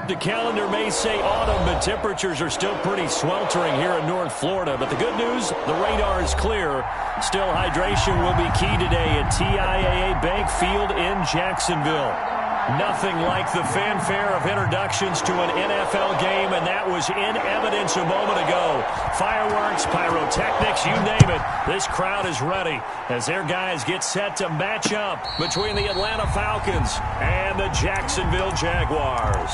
The calendar may say autumn, but temperatures are still pretty sweltering here in North Florida. But the good news, the radar is clear. Still, hydration will be key today at TIAA Bank Field in Jacksonville. Nothing like the fanfare of introductions to an NFL game, and that was in evidence a moment ago. Fireworks, pyrotechnics, you name it. This crowd is ready as their guys get set to match up between the Atlanta Falcons and the Jacksonville Jaguars.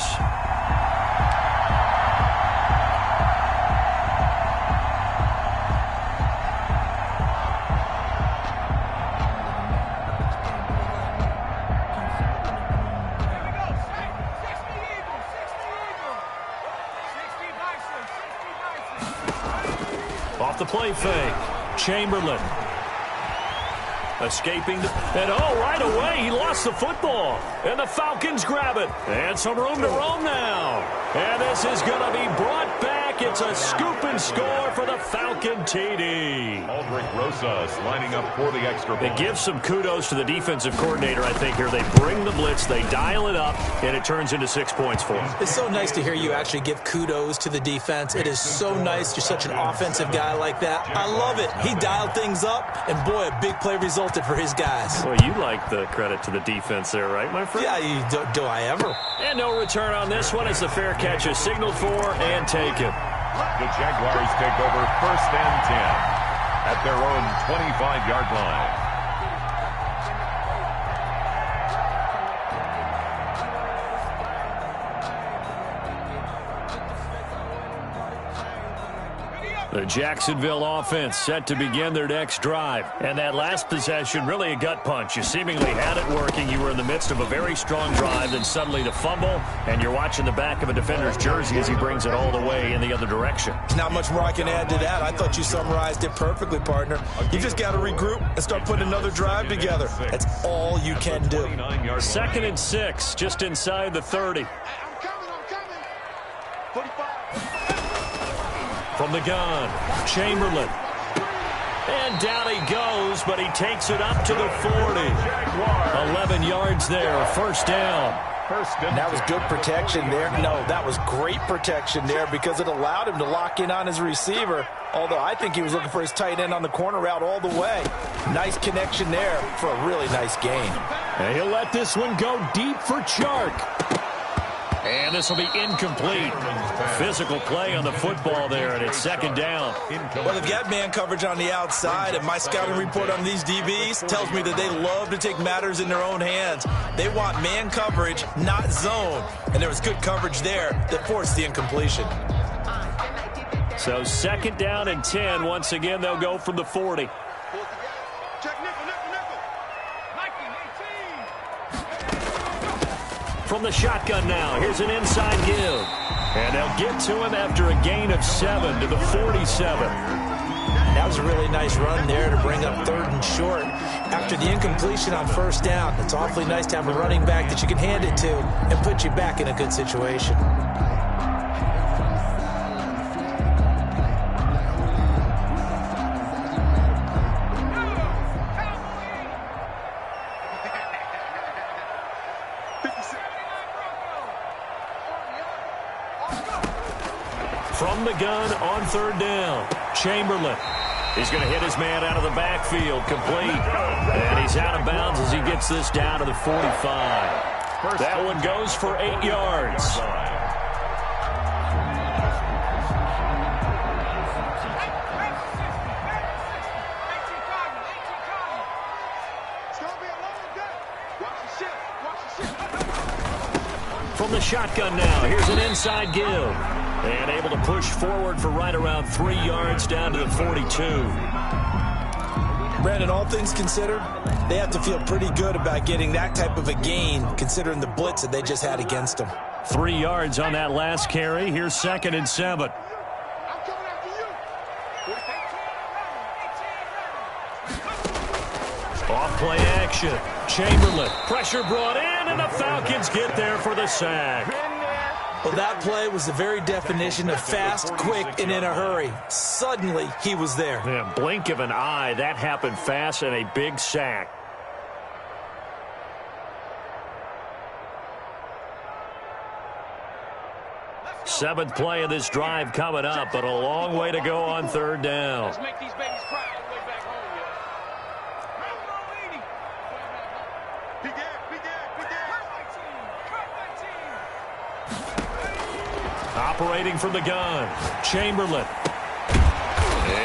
Off the play fake. Chamberlain. Escaping. And right away, he lost the football. And the Falcons grab it. And some room to roam now. And this is going to be brought back. It's a scoop and score for the Falcon TD. Aldrich Rosas lining up for the extra point. It gives some kudos to the defensive coordinator, I think, here. They bring the blitz, they dial it up, and it turns into 6 points for them. It's so nice to hear you actually give kudos to the defense. It is so nice. You're such an offensive guy like that. I love it. He dialed things up, and boy, a big play resulted for his guys. Well, you like the credit to the defense there, right, my friend? Yeah, do I ever? And no return on this one as the fair catch is signaled for and taken. The Jaguars take over 1st and 10 at their own 25-yard line. The Jacksonville offense set to begin their next drive. And that last possession, really a gut punch. You seemingly had it working. You were in the midst of a very strong drive, then suddenly the fumble, and you're watching the back of a defender's jersey as he brings it all the way in the other direction. Not much more I can add to that. I thought you summarized it perfectly, partner. You just got to regroup and start putting another drive together. That's all you can do. 2nd and 6, just inside the 30. From the gun, Chamberlain. And down he goes, but he takes it up to the 40. 11 yards there, 1st down. And that was good protection there. No, that was great protection there because it allowed him to lock in on his receiver. Although I think he was looking for his tight end on the corner route all the way. Nice connection there for a really nice gain. And he'll let this one go deep for Chark. And this will be incomplete. Physical play on the football there, and it's 2nd down. Well, they've got man coverage on the outside, and my scouting report on these DBs tells me that they love to take matters in their own hands. They want man coverage, not zone. And there was good coverage there that forced the incompletion. So 2nd down and 10. Once again, they'll go from the 40. From the shotgun now, here's an inside give. And they'll get to him after a gain of 7 to the 47. That was a really nice run there to bring up 3rd and short. After the incompletion on 1st down, it's awfully nice to have a running back that you can hand it to and put you back in a good situation. From the gun on 3rd down, Chamberlain. He's going to hit his man out of the backfield, complete. And he's out of bounds as he gets this down to the 45. That one goes for 8 yards. From the shotgun now, here's an inside give. And able to push forward for right around 3 yards down to the 42. Brandon, all things considered, they have to feel pretty good about getting that type of a gain, considering the blitz that they just had against them. 3 yards on that last carry. Here's 2nd and 7. Off play action. Chamberlain. Pressure brought in, and the Falcons get there for the sack. Well, that play was the very definition of fast, quick, and in a hurry. Suddenly, he was there. Yeah, blink of an eye. That happened fast and a big sack. Seventh play of this drive coming up, but a long way to go on third down. Let's make these babies cry all the way back home, Operating from the gun, Chamberlain.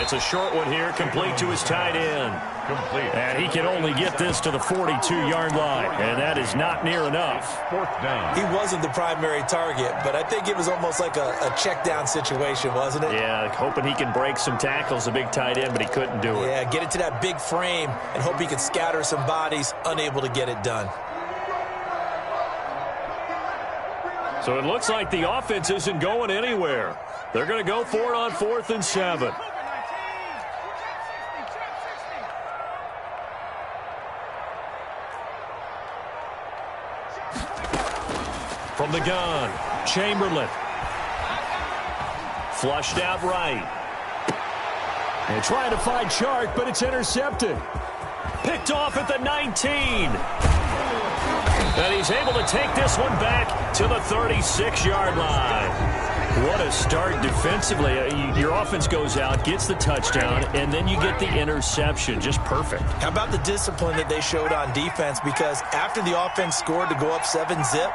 It's a short one here, complete to his tight end. Complete. And he can only get this to the 42-yard line, and that is not near enough. Fourth down. He wasn't the primary target, but I think it was almost like a check-down situation, wasn't it? Yeah, hoping he can break some tackles, a big tight end, but he couldn't do it. Yeah, get it to that big frame and hope he could scatter some bodies, unable to get it done. So it looks like the offense isn't going anywhere. They're going to go for it on 4th and 7. From the gun, Chamberlain. Flushed out right. And trying to find Chark, but it's intercepted. Picked off at the 19. And he's able to take this one back to the 36-yard line. What a start defensively. Your offense goes out, gets the touchdown, and then you get the interception. Just perfect. How about the discipline that they showed on defense? Because after the offense scored to go up 7-zip,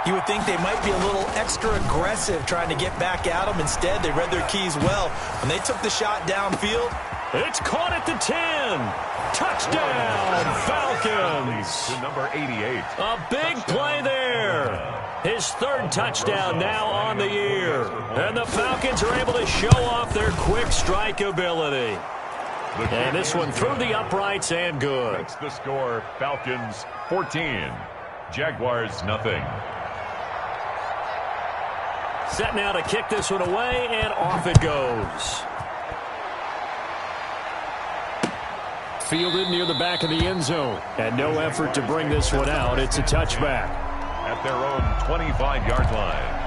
you would think they might be a little extra aggressive trying to get back at them. Instead, they read their keys well. When they took the shot downfield, it's caught at the 10. Touchdown, Falcons. To number 88. A big play there. His third touchdown now on the year. And the Falcons are able to show off their quick strike ability. And this one through the uprights and good. That's the score. Falcons 14. Jaguars nothing. Set now to kick this one away, and off it goes. Fielded near the back of the end zone. And no effort to bring this one out. It's a touchback. At their own 25-yard line.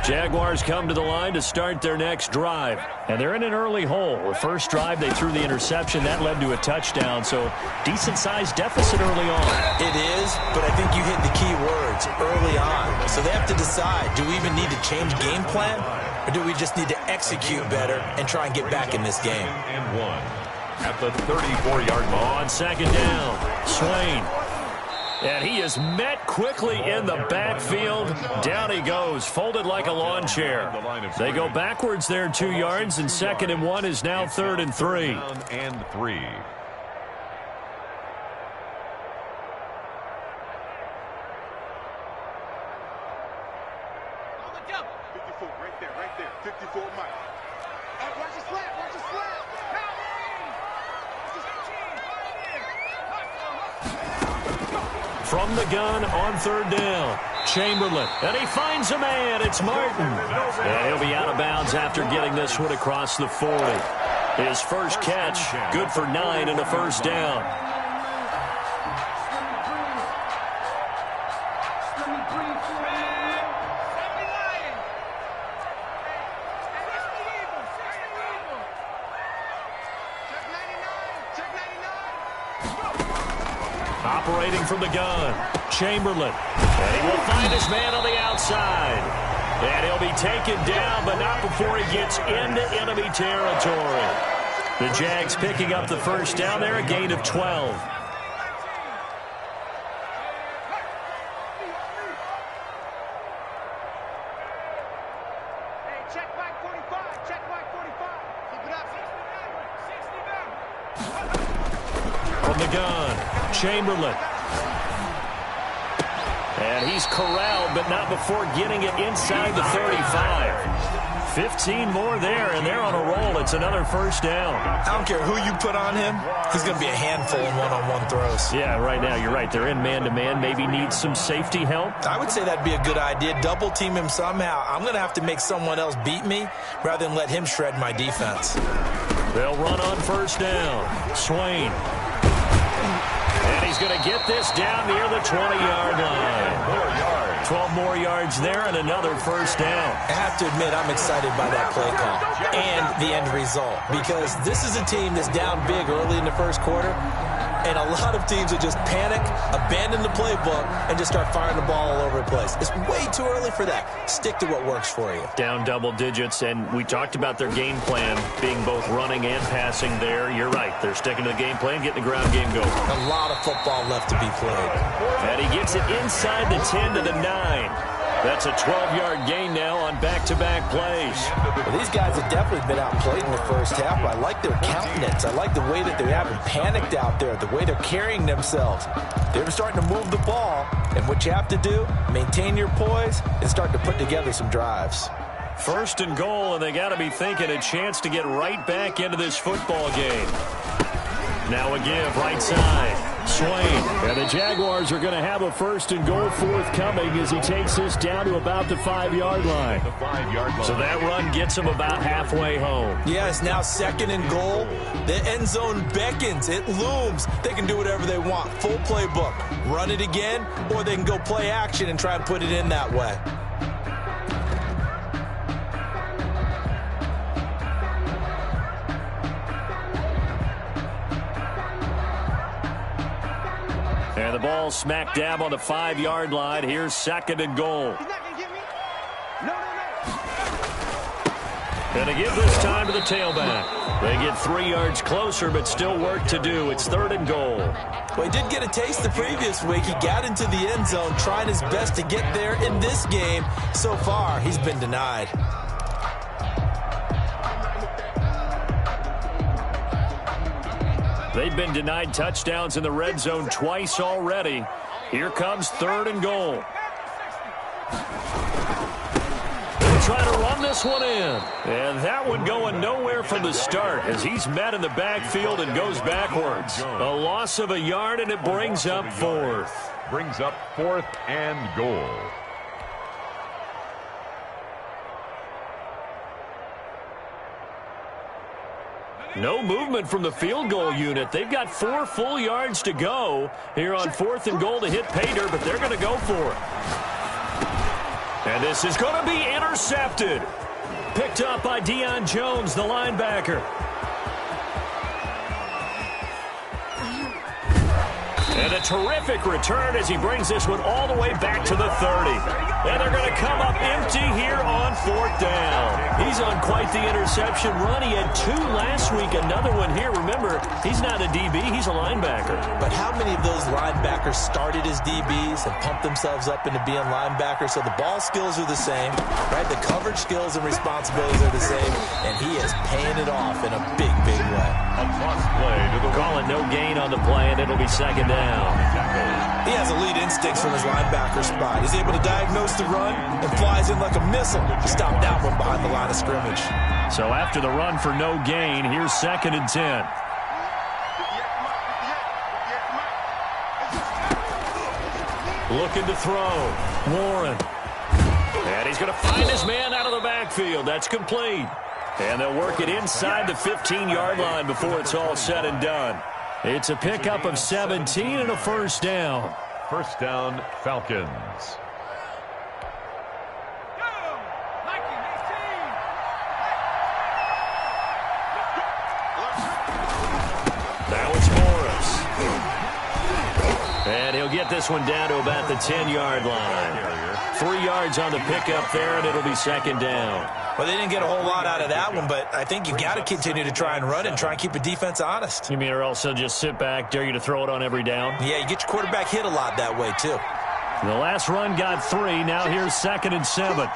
Jaguars come to the line to start their next drive. And they're in an early hole. The first drive, they threw the interception. That led to a touchdown. So decent-sized deficit early on. it is, but I think you hit the key words early on. So they have to decide, do we even need to change game plan? Or do we just need to execute better and try and get back in this game? And 1 at the 34-yard line. On second down, Swain. And he is met quickly in the backfield. Down he goes, folded like a lawn chair. They go backwards there 2 yards, and 2nd and 1 is now 3rd and 3. Down and 3. From the gun on 3rd down, Chamberlain. And he finds a man. It's Martin. And he'll be out of bounds after getting this one across the 40. His first catch, good for 9 and a first down. Operating from the gun, Chamberlain. And he will find his man on the outside. And he'll be taken down, but not before he gets into enemy territory. The Jags picking up the first down there, a gain of 12. From the gun, Chamberlain. And he's corralled, but not before getting it inside the 35. 15 more there, and they're on a roll. It's another first down. I don't care who you put on him. He's going to be a handful in one-on-one throws. Yeah, right now, you're right. They're in man-to-man. Maybe needs some safety help. I would say that'd be a good idea. Double team him somehow. I'm going to have to make someone else beat me rather than let him shred my defense. They'll run on first down. Swain. And he's going to get this down near the 20-yard line. 12 more yards there and another first down. I have to admit, I'm excited by that play call and the end result, because this is a team that's down big early in the first quarter, and a lot of teams will just panic, abandon the playbook, and just start firing the ball all over the place. It's way too early for that. Stick to what works for you. Down double digits, and we talked about their game plan being both running and passing there. You're right. They're sticking to the game plan, getting the ground game going. A lot of football left to be played. And he gets it inside the 10 to the 9. That's a 12-yard gain now on back-to-back plays. Well, these guys have definitely been outplayed in the first half. I like their countenance. I like the way that they haven't panicked out there, the way they're carrying themselves. They're starting to move the ball, and what you have to do, maintain your poise and start to put together some drives. First and goal, and they got to be thinking a chance to get right back into this football game. Now a give, right side. Swain. And the Jaguars are going to have a first and goal forthcoming as he takes this down to about the 5-yard line. So that run gets him about halfway home. Yeah, it's now second and goal. The end zone beckons. It looms. They can do whatever they want. Full playbook. Run it again, or they can go play action and try and put it in that way. And the ball smack dab on the 5-yard line. Here's second and goal. And they give this time to the tailback. They get 3 yards closer, but still work to do. It's third and goal. Well, he did get a taste the previous week. He got into the end zone, trying his best to get there in this game. So far, he's been denied. They've been denied touchdowns in the red zone twice already. Here comes third and goal. They'll try to run this one in. And that one going nowhere from the start as he's met in the backfield and goes backwards. A loss of a yard, and it brings up fourth. Brings up fourth and goal. No movement from the field goal unit. They've got 4 full yards to go here on fourth and goal to hit pay dirt, but they're going to go for it. And this is going to be intercepted. Picked up by Deion Jones, the linebacker. And a terrific return as he brings this one all the way back to the 30. And they're going to come up empty here on fourth down. He's on quite the interception run. He had 2 last week, another one here. Remember, he's not a DB, he's a linebacker. But how many of those linebackers started as DBs and pumped themselves up into being linebackers? So the ball skills are the same, right? The coverage skills and responsibilities are the same, and he is paying it off in a big, big way. A toss play to the Calling no gain on the play, and it'll be second down. He has elite instincts from his linebacker spot. He's able to diagnose the run and flies in like a missile to stop that one behind the line of scrimmage. So after the run for no gain, here's second and 10. Looking to throw. Warren. And he's going to find his man out of the backfield. That's complete. And they'll work it inside the 15-yard line before it's all said and done. It's a pickup of 17 and a first down. First down, Falcons. Now it's Morris. And he'll get this one down to about the 10-yard line. 3 yards on the pickup there, and it'll be second down. Well, they didn't get a whole lot out of that one, but I think you've got to continue to try and run and try and keep the defense honest. You mean, or else they'll just sit back, dare you to throw it on every down? Yeah, you get your quarterback hit a lot that way, too. The last run got 3. Now here's second and 7.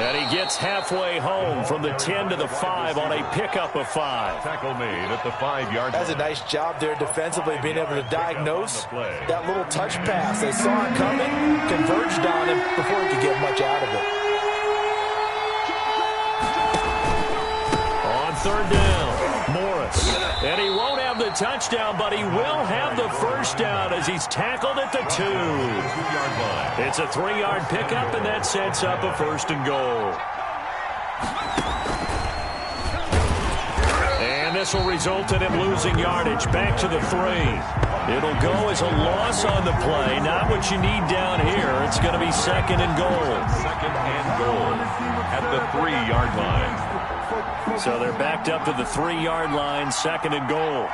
And he gets halfway home from the 10 to the 5 on a pickup of 5. Tackle made at the 5-yard line. That's a nice job there defensively, being able to diagnose that little touch pass. They saw it coming, converged on him before he could get much out of it. On third down, Morris. And he won't have the touchdown, but he will have the first down as he's tackled at the 2. It's a 3-yard pickup, and that sets up a first and goal. And this will result in him losing yardage. Back to the 3. It'll go as a loss on the play. Not what you need down here. It's going to be 2nd and goal. 2nd and goal at the 3-yard line. So they're backed up to the 3-yard line, 2nd and goal.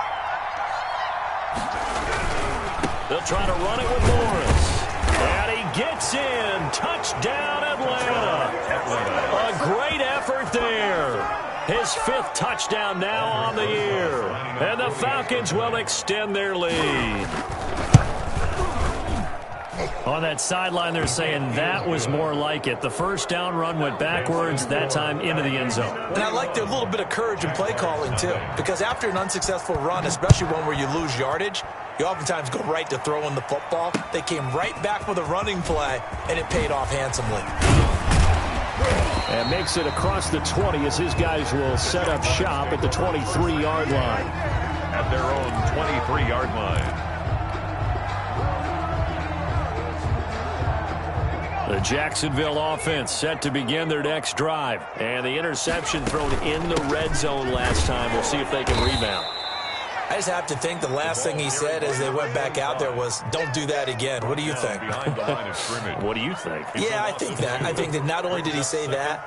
They'll try to run it with Morris. And he gets in. Touchdown, Atlanta. A great effort there. His 5th touchdown now on the year. And the Falcons will extend their lead. On that sideline, they're saying that was more like it. The first down run went backwards, that time into the end zone. And I like their little bit of courage in play calling, too. Because after an unsuccessful run, especially one where you lose yardage, you oftentimes go right to throwing the football. They came right back with a running play, and it paid off handsomely. And makes it across the 20 as his guys will set up shop at the 23-yard line. At their own 23-yard line. The Jacksonville offense set to begin their next drive. And the interception thrown in the red zone last time. We'll see if they can rebound. I just have to think the last thing he said as they went back out there was, don't do that again. What do you think? What do you think? Yeah, I think that. I think that not only did he say that,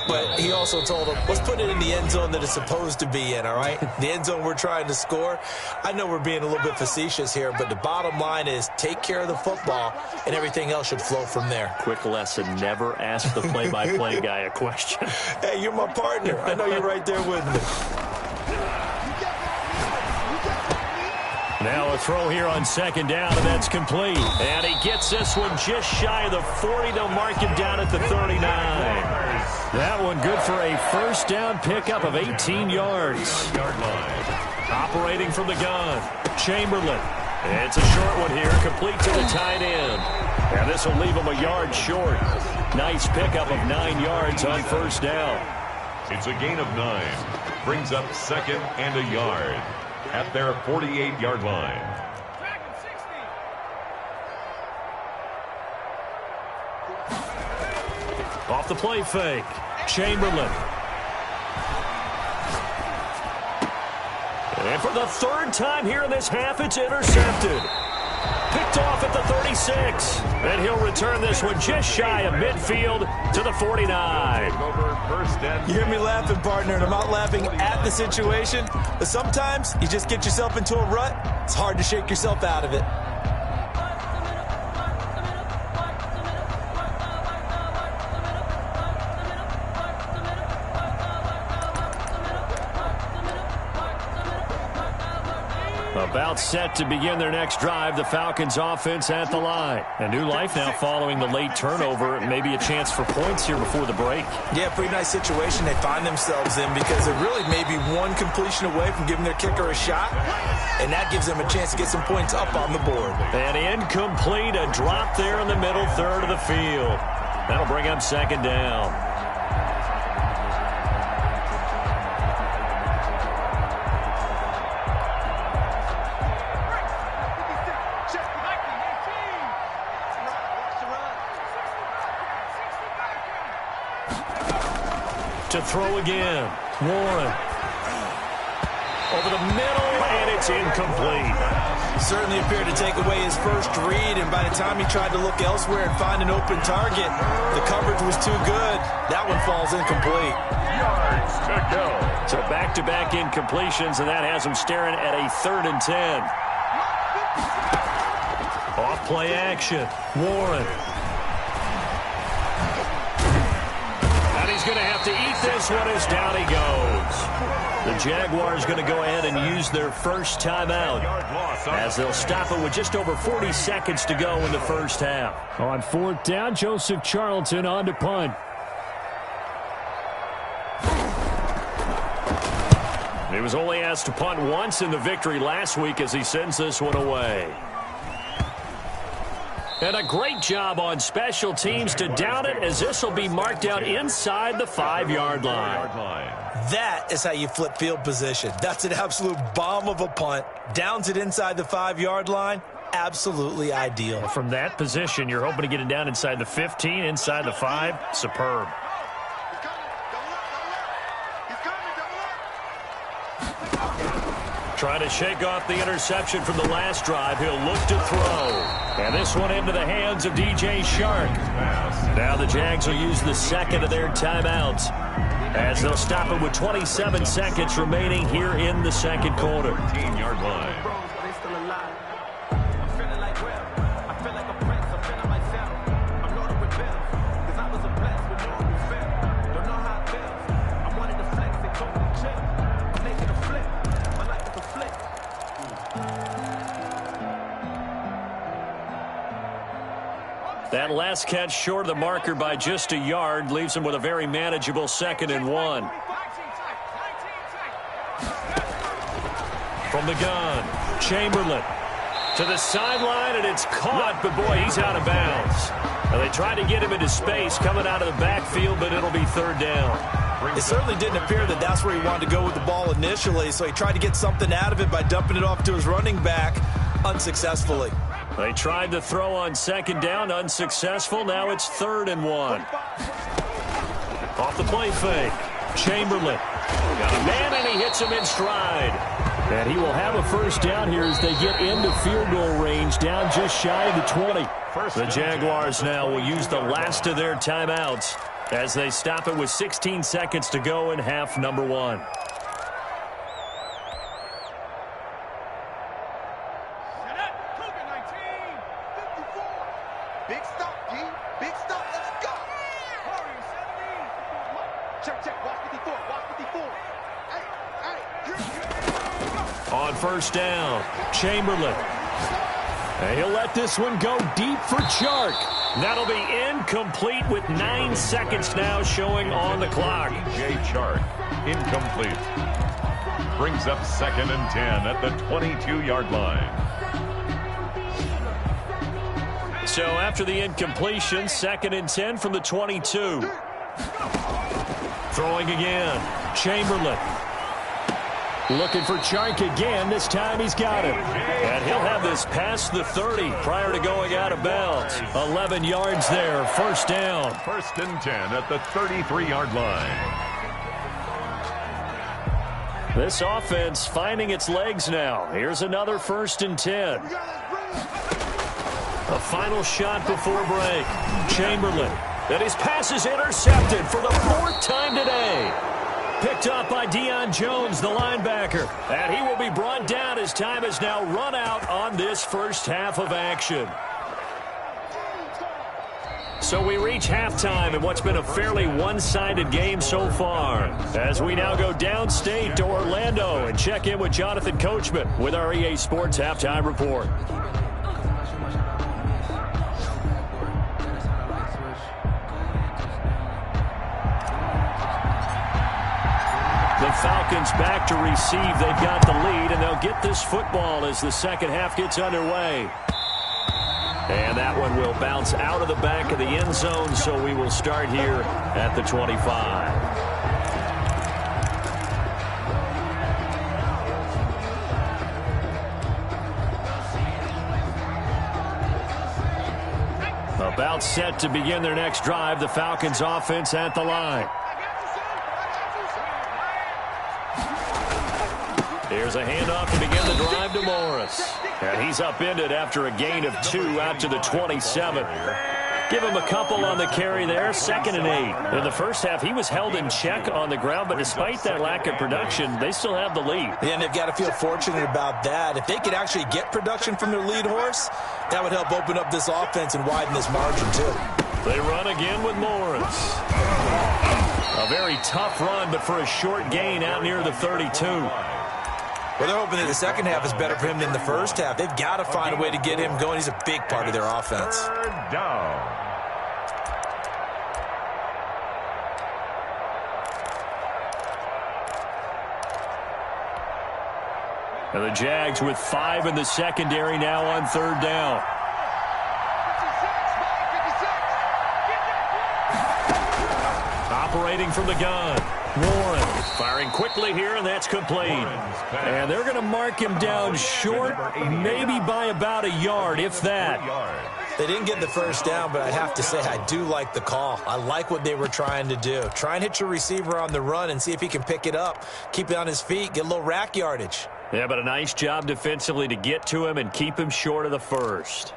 but he also told him, let's put it in the end zone that it's supposed to be in, all right? The end zone we're trying to score. I know we're being a little bit facetious here, but the bottom line is take care of the football, and everything else should flow from there. Quick lesson, never ask the play-by-play guy a question. Hey, you're my partner. I know you're right there with me. Now a throw here on 2nd down, and that's complete. And he gets this one just shy of the 40. They'll mark him down at the 39. That one good for a first down pickup of 18 yards. Operating from the gun, Chamberlain. It's a short one here, complete to the tight end. And this will leave him a yard short. Nice pickup of 9 yards on first down. It's a gain of 9. Brings up 2nd and a yard. At their 48-yard line. Off the play fake, Chamberlain. And for the 3rd time here in this half, it's intercepted. Picked off at the 36. And he'll return this one just shy of midfield to the 49. You hear me laughing, partner, and I'm not laughing at the situation, but sometimes you just get yourself into a rut. It's hard to shake yourself out of it. About set to begin their next drive, the Falcons offense at the line. A new life now following the late turnover. Maybe a chance for points here before the break. Yeah, pretty nice situation they find themselves in because they're really maybe one completion away from giving their kicker a shot, and that gives them a chance to get some points up on the board. And incomplete, a drop there in the middle third of the field. That'll bring up 2nd down. To throw again, Warren. Over the middle, and it's incomplete. Certainly appeared to take away his first read, and by the time he tried to look elsewhere and find an open target, the coverage was too good. That one falls incomplete. Yards to go. So back-to-back incompletions, and that has him staring at a 3rd and 10. Off play action, Warren. He's going to have to eat this one as down he goes. The Jaguars going to go ahead and use their first timeout as they'll stop it with just over 40 seconds to go in the first half. On 4th down, Joseph Charlton on to punt. He was only asked to punt once in the victory last week as he sends this one away. And a great job on special teams to down it as this will be marked out inside the 5-yard line. That is how you flip field position. That's an absolute bomb of a punt. Downs it inside the 5-yard line. Absolutely ideal. From that position, you're hoping to get it down inside the 15, inside the 5. Superb. Trying to shake off the interception from the last drive. He'll look to throw. And this one into the hands of DJ Shark. Now the Jags will use the second of their timeouts, as they'll stop it with 27 seconds remaining here in the second quarter. 13-yard line. That last catch short of the marker by just a yard leaves him with a very manageable 2nd and 1. From the gun, Chamberlain to the sideline, and it's caught, but boy, he's out of bounds. Now, they tried to get him into space coming out of the backfield, but it'll be 3rd down. It certainly didn't appear that that's where he wanted to go with the ball initially, so he tried to get something out of it by dumping it off to his running back unsuccessful. They tried to throw on 2nd down, unsuccessful. Now it's 3rd and 1. Off the play fake, Chamberlain got a man, and he hits him in stride. And he will have a 1st down here as they get into field goal range, down just shy of the 20. The Jaguars now will use the last of their timeouts as they stop it with 16 seconds to go in half number 1. On 1st down, Chamberlain. And he'll let this one go deep for Chark. That'll be incomplete with 9 seconds now showing on the clock. JAYCya260's, incomplete. Brings up 2nd and 10 at the 22-yard line. So after the incompletion, 2nd and 10 from the 22. Throwing again, Chamberlain. Looking for Chark again. This time he's got him. And he'll have this past the 30 prior to going out of bounds. 11 yards there. 1st down. 1st and 10 at the 33-yard line. This offense finding its legs now. Here's another 1st and 10. A final shot before break. Chamberlain. And his pass is intercepted for the 4th time today. Picked up by Deion Jones, the linebacker. And he will be brought down as time has now run out on this first half of action. So we reach halftime in what's been a fairly one-sided game so far, as we now go downstate to Orlando and check in with Jonathan Coachman with our EA Sports Halftime Report. The Falcons back to receive. They've got the lead, and they'll get this football as the second half gets underway. And that one will bounce out of the back of the end zone, so we will start here at the 25. About set to begin their next drive, the Falcons offense at the line. Here's a handoff to begin the drive to Morris. And he's upended after a gain of 2 out to the 27. Give him a couple on the carry there, 2nd and 8. In the first half, he was held in check on the ground, but despite that lack of production, they still have the lead. Yeah, and they've got to feel fortunate about that. If they could actually get production from their lead horse, that would help open up this offense and widen this margin, too. They run again with Morris. A very tough run, but for a short gain out near the 32. Well, they're hoping that the second half is better for him than the first half. They've got to find a way to get him going. He's a big part of their offense. 3rd down. And the Jags with 5 in the secondary now on 3rd down. Operating from the gun. Warren firing quickly here, and that's complete. And they're going to mark him down short, maybe by about a yard, if that. They didn't get the first down, but I have to say I do like the call. I like what they were trying to do. Try and hit your receiver on the run and see if he can pick it up. Keep it on his feet, get a little rack yardage. Yeah, but a nice job defensively to get to him and keep him short of the first.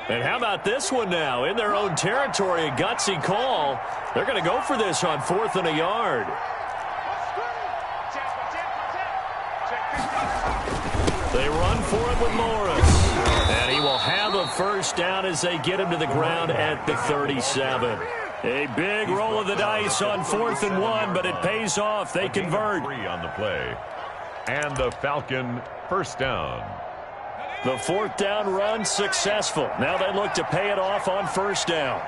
And how about this one now? In their own territory, a gutsy call. They're going to go for this on 4th and a yard. They run for it with Morris. And he will have a first down as they get him to the ground at the 37. A big roll of the dice on 4th and 1, but it pays off. They convert. 3 on the play. And the Falcon first down. The 4th down run successful. Now they look to pay it off on first down.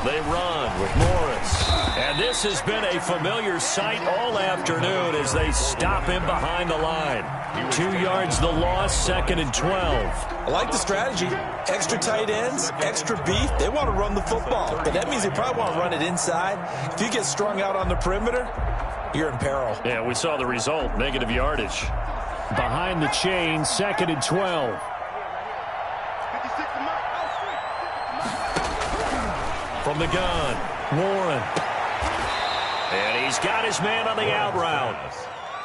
They run with Morris. And this has been a familiar sight all afternoon as they stop him behind the line. 2 yards the loss, 2nd and 12. I like the strategy. Extra tight ends, extra beef. They want to run the football, but that means they probably want to run it inside. If you get strung out on the perimeter, you're in peril. Yeah, we saw the result, negative yardage. Behind the chain, 2nd and 12. From the gun, Warren. And he's got his man on the out route.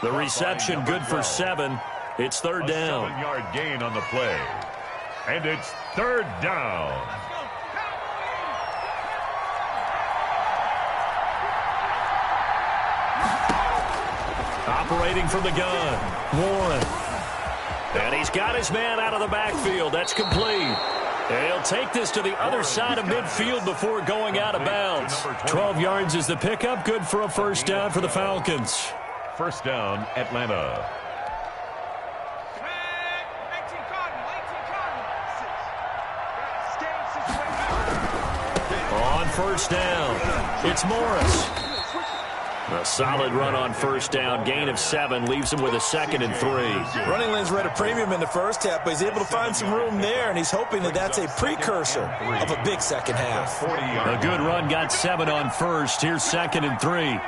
The reception good for 7. It's 3rd down. 7-yard gain on the play. And it's 3rd down. Operating from the gun, Warren. And he's got his man out of the backfield. That's complete. And he'll take this to the other side of midfield before going out of bounds. 12 yards is the pickup. Good for a first down for the Falcons. First down, Atlanta. On first down, it's Morris. A solid run on first down. Gain of 7 leaves him with a 2nd and 3. Running lanes were at a premium in the first half, but he's able to find some room there, and he's hoping that that's a precursor of a big second half. A good run got 7 on first. Here's 2nd and 3.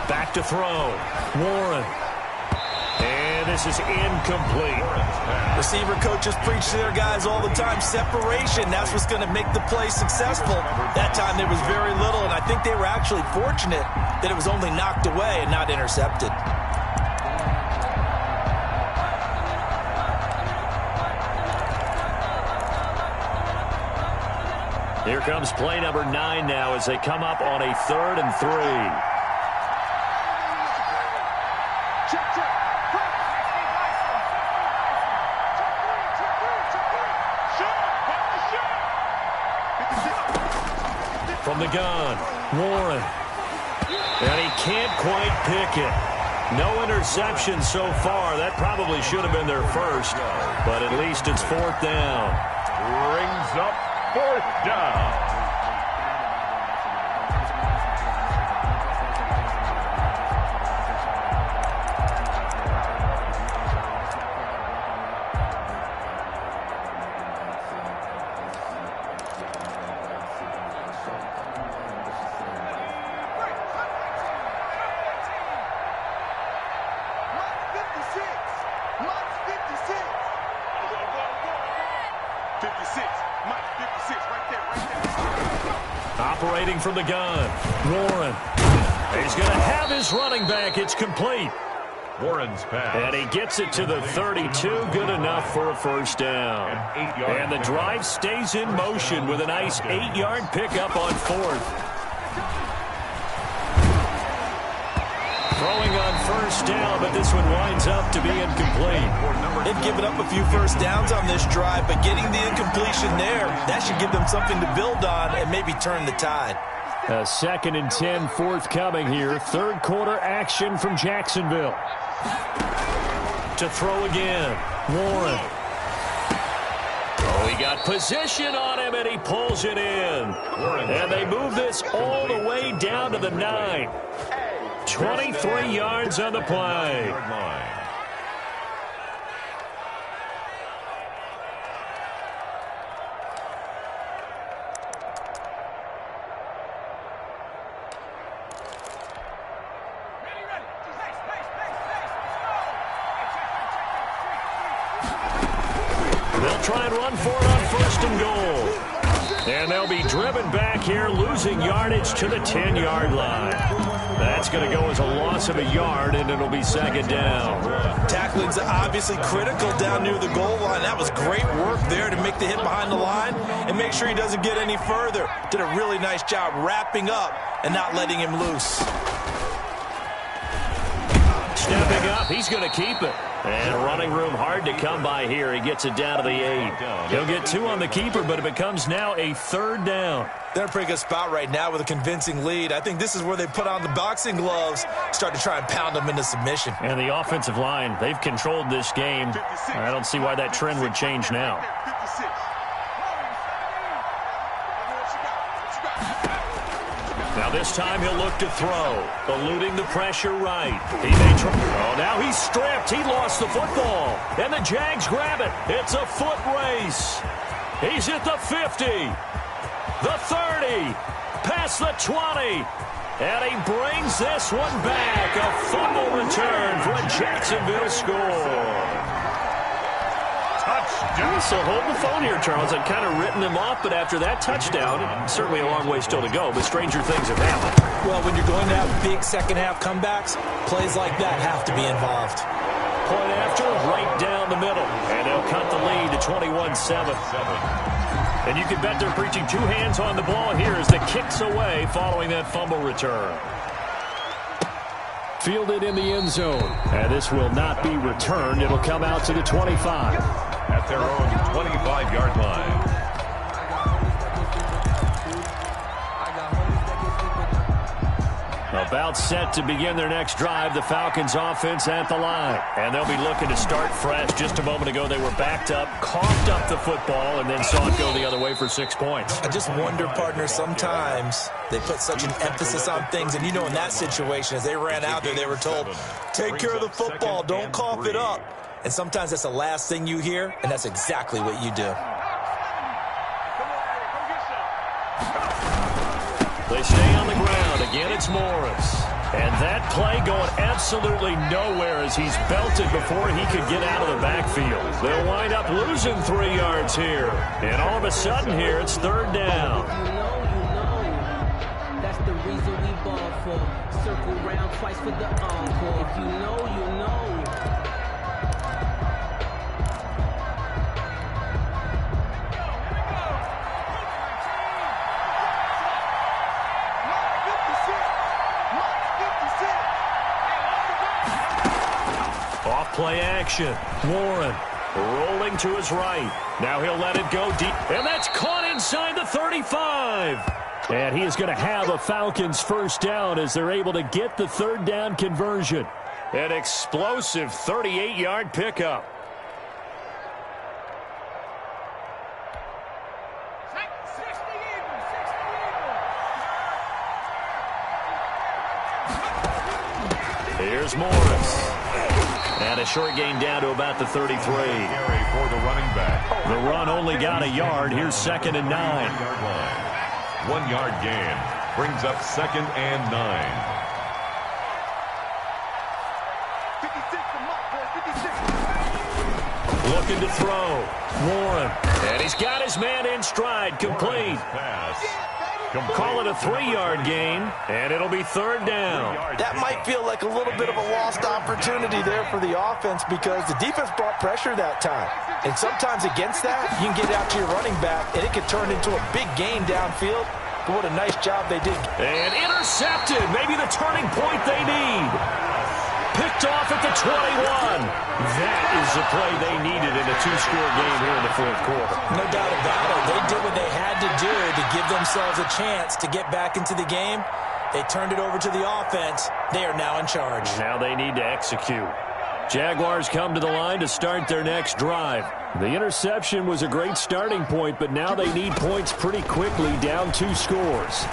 Back to throw. Warren. And this is incomplete. Receiver coaches preach to their guys all the time. Separation, that's what's going to make the play successful. That time there was very little, and I think they were actually fortunate that it was only knocked away and not intercepted. Here comes play number 9 now as they come up on a 3rd and 3. From the gun, Warren. And he can't quite pick it. No interception so far. That probably should have been their first, but at least it's 4th down. Brings up 4th down. Operating from the gun, Warren. He's going to have his running back. It's complete. Warren's pass. And he gets it to the 32. Good enough for a first down. And the drive stays in motion with a nice 8-yard pickup on 4th. Throwing on first down, but this one winds up to be incomplete. They've given up a few first downs on this drive, but getting the incompletion there, that should give them something to build on and maybe turn the tide. A 2nd and 10 forthcoming here. 3rd quarter action from Jacksonville. To throw again, Warren. Oh, he got position on him, and he pulls it in. And they move this all the way down to the 9. 23 yards on the play. They'll try and run for it on 1st and goal. And they'll be driven back here, losing yardage to the 10-yard line. That's going to go as a loss of a yard, and it'll be second down. Tackling's obviously critical down near the goal line. That was great work there to make the hit behind the line and make sure he doesn't get any further. Did a really nice job wrapping up and not letting him loose. Stepping up, he's going to keep it. And running room hard to come by here. He gets it down to the 8. He'll get 2 on the keeper, but it becomes now a third down. They're in a pretty good spot right now with a convincing lead. I think this is where they put on the boxing gloves, start to try and pound them into submission. And the offensive line, they've controlled this game. I don't see why that trend would change now. Now this time he'll look to throw, eluding the pressure right. He may try. Oh, now he's stripped. He lost the football. And the Jags grab it. It's a foot race. He's at the 50, the 30, past the 20. And he brings this one back. A fumble return for a Jacksonville score. So hold the phone here, Charles. I'd kind of written him off, but after that touchdown, certainly a long way still to go, but stranger things have happened. Well, when you're going to have big second-half comebacks, plays like that have to be involved. Point after, right down the middle. And they'll cut the lead to 21-7. And you can bet they're preaching 2 hands on the ball here as the kick's away following that fumble return. Fielded in the end zone. And this will not be returned. It'll come out to the 25. At their own 25-yard line. About set to begin their next drive, the Falcons offense at the line. And they'll be looking to start fresh. Just a moment ago, they were backed up, coughed up the football, and then saw it go the other way for 6 points. I just wonder, partner, sometimes they put such an emphasis on things. And, you know, in that situation, as they ran out there, they were told, take care of the football, don't cough it up. And sometimes that's the last thing you hear, and that's exactly what you do. They stay on the ground. Again, it's Morris. And that play going absolutely nowhere as he's belted before he could get out of the backfield. They'll wind up losing 3 yards here. And all of a sudden here, it's third down. You know. That's the reason we ball for. Circle round twice for the encore. If you know, you know. Play action. Warren rolling to his right. Now he'll let it go deep. And that's caught inside the 35. And he is going to have a Falcons first down as they're able to get the third down conversion. An explosive 38-yard pickup. Here's Morris. And a short gain down to about the 33. For the running back. The run only got a yard. Here's 2nd and 9. 1 yard gain brings up 2nd and 9. Looking to throw. Warren. And he's got his man in stride. Complete. Pass. Call it a 3-yard gain, and it'll be third down. That might feel like a little bit of a lost opportunity there for the offense because the defense brought pressure that time. And sometimes against that, you can get out to your running back, and it could turn into a big gain downfield. But what a nice job they did. And intercepted. Maybe the turning point they need. Picked off at the 21. That is the play they needed in a 2-score game here in the fourth quarter. No doubt about it. They did what they had to do to give themselves a chance to get back into the game. They turned it over to the offense. They are now in charge. Now they need to execute. Jaguars come to the line to start their next drive. The interception was a great starting point, but now they need points pretty quickly, down 2 scores.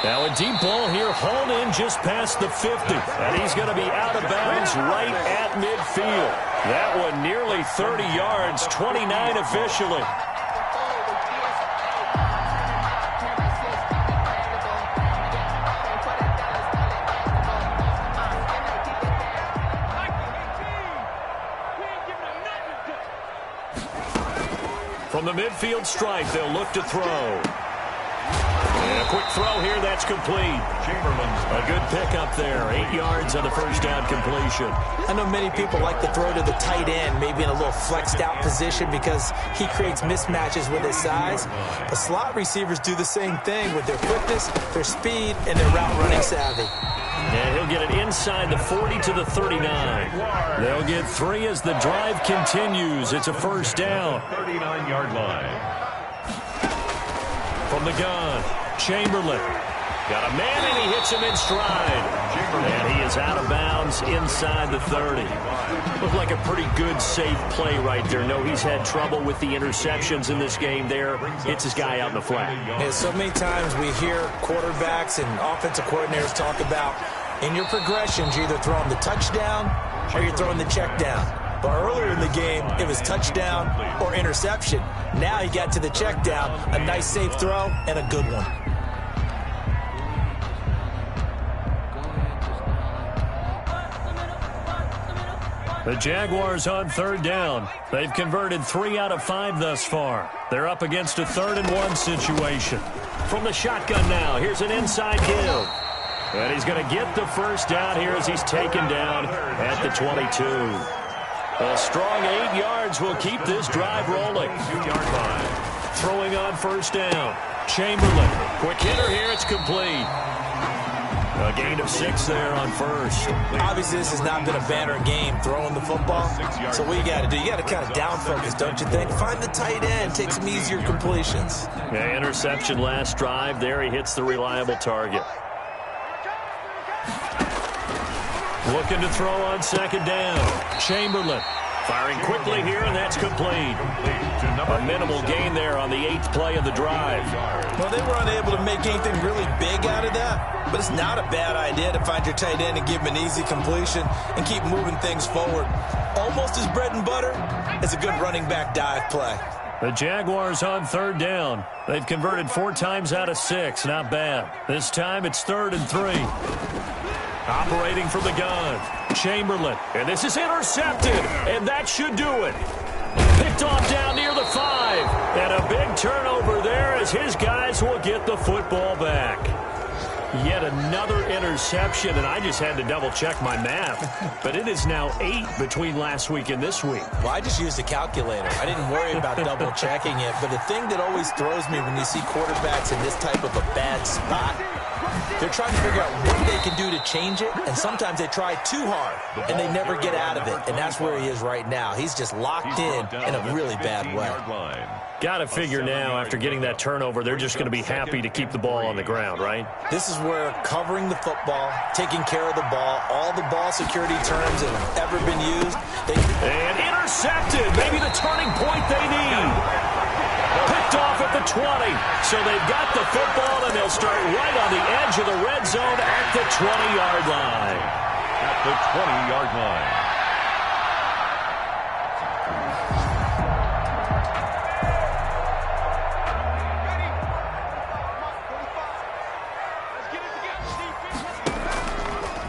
Now a deep ball here, hauled in just past the 50. And he's going to be out of bounds right at midfield. That one nearly 30 yards, 29 officially. From the midfield stripe, they'll look to throw. And A quick throw here, that's complete. A good pickup there. 8 yards on the first down completion. I know many people like to throw to the tight end, maybe in a little flexed out position because he creates mismatches with his size. But slot receivers do the same thing with their quickness, their speed, and their route running savvy. And he'll get it inside the 40 to the 39. They'll get 3 as the drive continues. It's a first down. 39-yard line. From the gun, Chamberlain. Got a man, and he hits him in stride. And he is out of bounds inside the 30. Looked like a pretty good, safe play right there. No, he's had trouble with the interceptions in this game there. Hits his guy out in the flat. Yeah, so many times we hear quarterbacks and offensive coordinators talk about in your progressions, you're either throwing the touchdown or you're throwing the check down. But earlier in the game, it was touchdown or interception. Now he got to the check down, a nice safe throw, and a good one. The Jaguars on third down. They've converted 3 out of 5 thus far. They're up against a 3rd-and-1 situation. From the shotgun now, here's an inside give. And he's going to get the first down here as he's taken down at the 22. A strong 8 yards will keep this drive rolling. 2-yard line. Throwing on first down. Chamberlain. Quick hitter here. It's complete. A gain of 6 there on first. Obviously, this has not been a banner game throwing the football. So what you got to do, you got to kind of down focus, don't you think? Find the tight end, take some easier completions. Yeah, interception last drive. There he hits the reliable target. Looking to throw on second down. Chamberlain firing quickly here, and that's complete. A minimal gain there on the 8th play of the drive. Well, they were unable to make anything really big out of that, but it's not a bad idea to find your tight end and give him an easy completion and keep moving things forward. Almost as bread and butter as a good running back dive play. The Jaguars on third down. They've converted 4 times out of 6. Not bad. This time it's 3rd and 3. Operating from the gun, Chamberlain. And this is intercepted, and that should do it. Picked off down near the 5. And a big turnover there as his guys will get the football back. Yet another interception, and I just had to double-check my math. But it is now 8 between last week and this week. Well, I just used a calculator. I didn't worry about double-checking it. But the thing that always throws me when you see quarterbacks in this type of a bad spot, they're trying to figure out what they can do to change it, and sometimes they try too hard, and they never get out of it, and that's where he is right now. He's just locked in a really bad way. Got to figure now, after getting that turnover, they're just going to be happy to keep the ball on the ground, right? This is where covering the football, taking care of the ball, all the ball security terms that have ever been used. And intercepted, maybe the turning point they need. Picked off at the 20. So they've got the football, and they'll start right on the edge of the red zone at the 20-yard line. At the 20-yard line.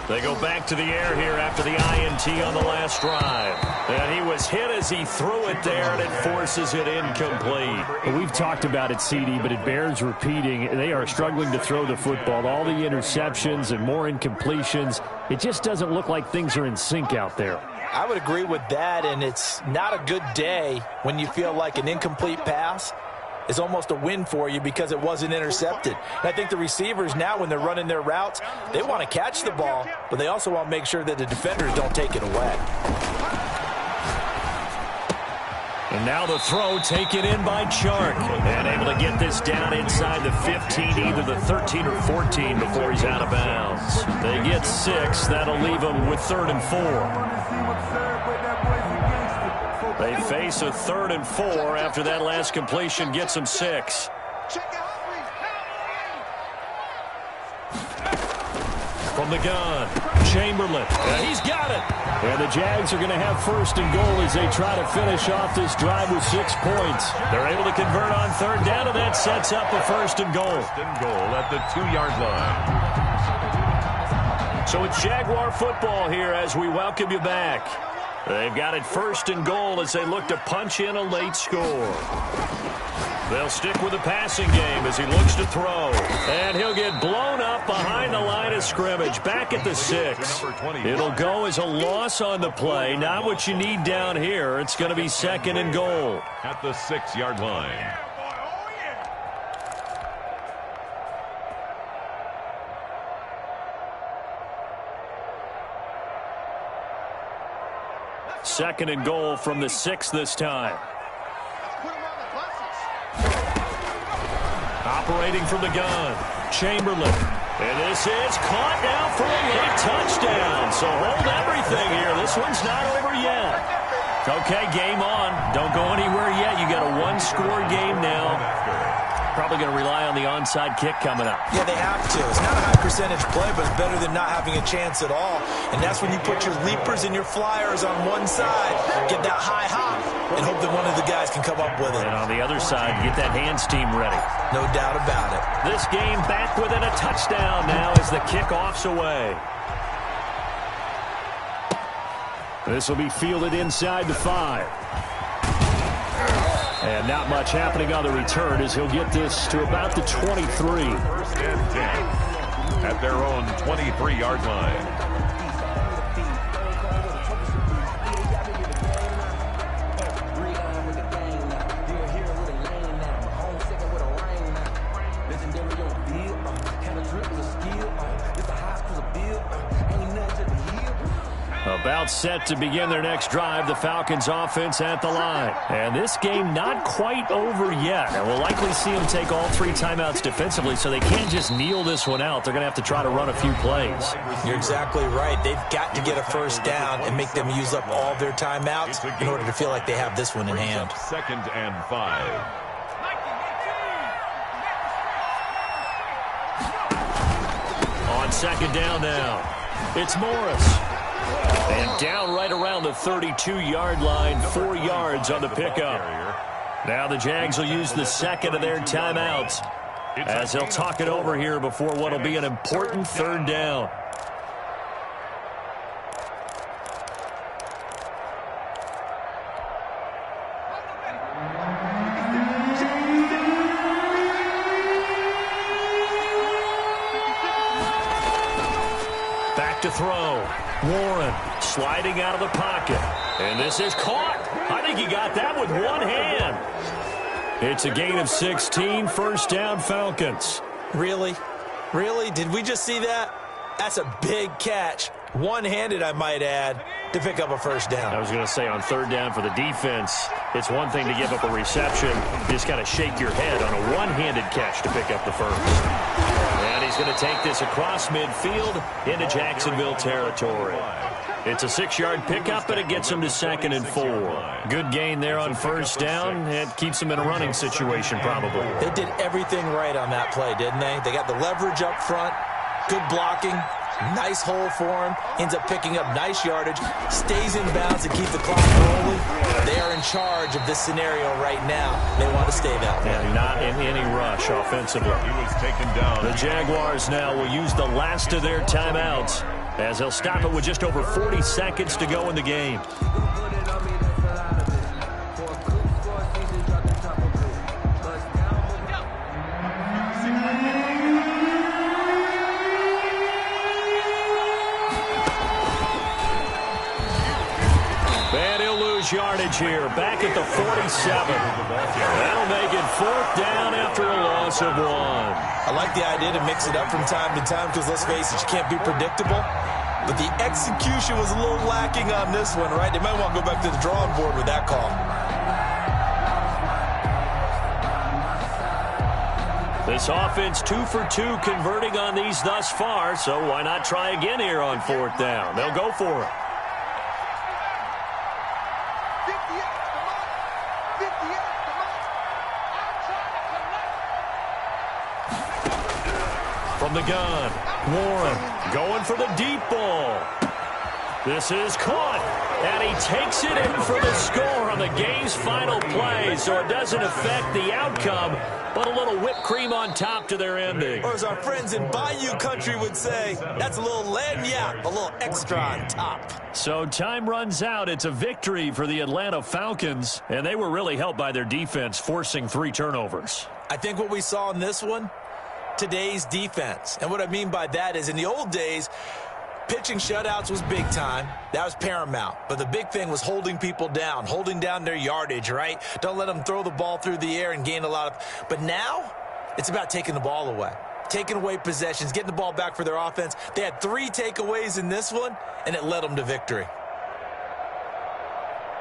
They go back to the air here after the INT on the last drive. And he was hit as he threw it there, and it forces it incomplete. We've talked about it, CD, but it bears repeating. They are struggling to throw the football. All the interceptions and more incompletions. It just doesn't look like things are in sync out there. I would agree with that, and it's not a good day when you feel like an incomplete pass is almost a win for you because it wasn't intercepted. And I think the receivers now, when they're running their routes, they want to catch the ball, but they also want to make sure that the defenders don't take it away. And now the throw taken in by Chark. And able to get this down inside the 15, either the 13 or 14 before he's out of bounds. They get 6. That'll leave them with 3rd and 4. They face a 3rd and 4 after that last completion gets them 6. From the gun, Chamberlain. And he's got it. And the Jags are going to have 1st and goal as they try to finish off this drive with 6 points. They're able to convert on 3rd down, and that sets up a 1st and goal. 1st and goal at the 2-yard line. So it's Jaguar football here as we welcome you back. They've got it first and goal as they look to punch in a late score. They'll stick with the passing game as he looks to throw. And he'll get blown up behind the line of scrimmage, back at the 6. It'll go as a loss on the play. Not what you need down here. It's going to be second and goal. At the 6-yard line. Second and goal from the 6 this time. Operating from the gun, Chamberlain. And this is caught now for a late touchdown. So hold everything here. This one's not over yet. Okay, game on. Don't go anywhere yet. You got a one-score game now. Probably going to rely on the onside kick coming up. Yeah, they have to. It's not a high percentage play, but it's better than not having a chance at all. And that's when you put your leapers and your flyers on one side, get that high hop, and hope that one of the guys can come up with it. And on the other side, get that hands team ready. No doubt about it. This game back within a touchdown now as the kickoff's away. This will be fielded inside the 5. And not much happening on the return as he'll get this to about the 23. First and 10 at their own 23-yard line. About set to begin their next drive, the Falcons offense at the line. And this game not quite over yet. And we'll likely see them take all 3 timeouts defensively, so they can't just kneel this one out. They're going to have to try to run a few plays. You're exactly right. They've got to get a first down and make them use up all their timeouts in order to feel like they have this one in hand. Second and 5. On second down now, it's Morris. And down right around the 32-yard line, 4 yards on the pickup. Now the Jags will use the second of their timeouts as they'll talk it over here before what will be an important third down. Back to throw. Warren sliding out of the pocket. And this is caught. I think he got that with one hand. It's a gain of 16, first down Falcons. Really? Really? Did we just see that? That's a big catch. One-handed, I might add, to pick up a first down. I was going to say on third down for the defense, it's one thing to give up a reception. You just got to shake your head on a one-handed catch to pick up the first. And he's going to take this across midfield into Jacksonville territory. It's a 6-yard pickup, but it gets him to second and 4. Good gain there on first down. It keeps him in a running situation probably. They did everything right on that play, didn't they? They got the leverage up front, good blocking, nice hole for him, ends up picking up nice yardage, stays in bounds to keep the clock rolling. They are in charge of this scenario right now. They want to stay that way. And not in any rush offensively. He was taken down. The Jaguars now will use the last of their timeouts as they'll stop it with just over 40 seconds to go in the game. Yardage here, back at the 47. That'll make it fourth down after a loss of 1. I like the idea to mix it up from time to time because, let's face it, you can't be predictable. But the execution was a little lacking on this one, right? They might want to go back to the drawing board with that call. This offense 2 for 2 converting on these thus far, so why not try again here on fourth down? They'll go for it. From the gun, Warren going for the deep ball. This is caught. And he takes it in for the score on the game's final play, so it doesn't affect the outcome, but a little whipped cream on top to their ending. Or as our friends in Bayou country would say, that's a little lagniappe, a little extra on top. So time runs out. It's a victory for the Atlanta Falcons, and they were really helped by their defense, forcing 3 turnovers. I think what we saw in this one, today's defense. And what I mean by that is in the old days, pitching shutouts was big time. That was paramount. But the big thing was holding people down, holding down their yardage, right? Don't let them throw the ball through the air and gain a lot of... But now, it's about taking the ball away. Taking away possessions, getting the ball back for their offense. They had 3 takeaways in this one, and it led them to victory.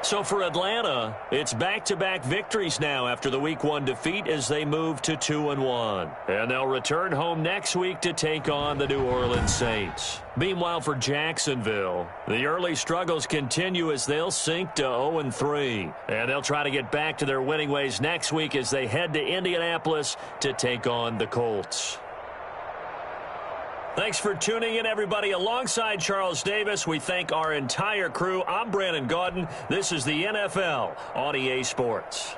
So for Atlanta, it's back-to-back victories now after the Week 1 defeat as they move to 2-1. And they'll return home next week to take on the New Orleans Saints. Meanwhile, for Jacksonville, the early struggles continue as they'll sink to 0-3. And they'll try to get back to their winning ways next week as they head to Indianapolis to take on the Colts. Thanks for tuning in, everybody. Alongside Charles Davis, we thank our entire crew. I'm Brandon Gaudin. This is the NFL on EA Sports.